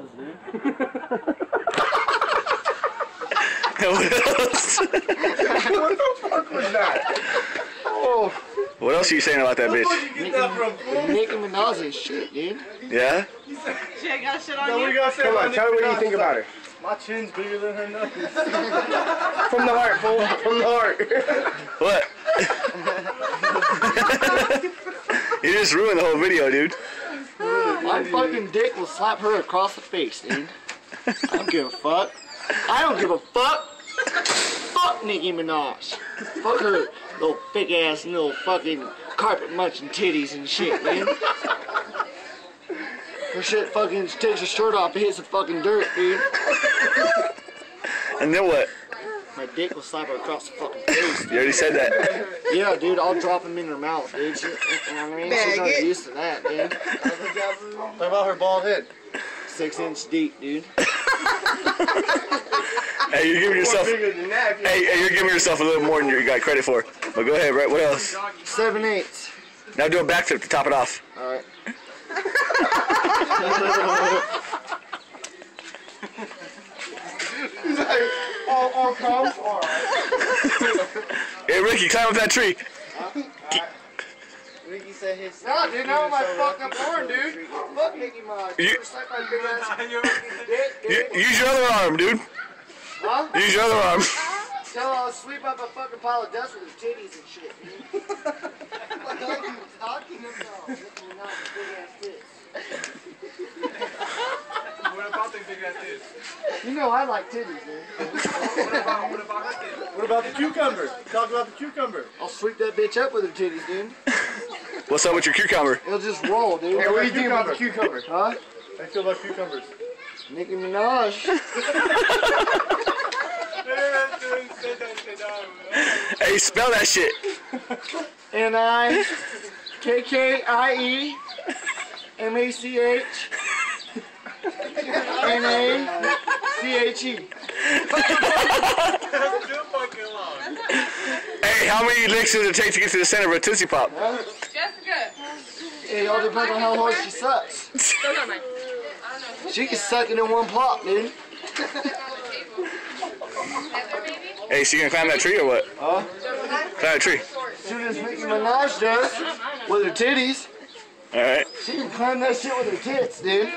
balls, dude. What else? What the fuck was that? Oh. What else are you saying about that bitch? Where'd you get that from, fool? Nicki Minaj shit, dude. Yeah? She ain't got shit on No, you? we gotta say Come about on, tell me what you think about her. My chin's bigger than her knuckles. From the heart, fool. From the heart. What? You just ruined the whole video, dude. My fucking dick will slap her across the face, dude. I don't give a fuck. I don't give a fuck. Fuck Nicki Minaj. Fuck her little big ass little fucking carpet munching titties and shit, man. Her shit fucking takes her shirt off and hits the fucking dirt, dude. And then what? My dick will slap her across the fucking face. You already said that. Yeah, dude, I'll drop him in her mouth, dude. She, you know what I mean? She's already used to that, dude. Talk about her bald head. 6 inch deep, dude. Hey, you're giving yourself. Bigger than that. Hey, you're giving yourself a little more than you got credit for. But go ahead, right? What else? 7/8. Now do a backflip to top it off. Alright. He's like, all comes? Alright. Hey, Ricky, climb up that tree. Ricky said his. No, dude, not my fucking porn, dude. Fuck Nicki Minaj. You- Slap my big ass dick, dude. Use your other arm, dude. Huh? Use your other arm. Tell her I'll sweep up a fucking pile of dust with her titties and shit, dude. What are you talking about? Nicki Minaj's big ass tits. What about the big ass tits? You know I like titties, dude. What about her tits? What about the cucumber? Talk about the cucumber. I'll sweep that bitch up with her titties, dude. What's up with your cucumber? It'll just roll, dude. Hey, what do you think about the cucumber? Huh? How do you feel about cucumbers? Nicki Minaj. Hey, spell that shit. Nikkie Nache. Hey, how many licks does it take to get to the center of a Tootsie Pop? Jessica. It all depends on how hard she sucks. Those are mine. She can suck it in one plop, dude. Hey, so you gonna climb that tree or what? Huh? Climb that tree. As soon as Nicki Minaj does, with her titties, Alright. she can climb that shit with her tits, dude.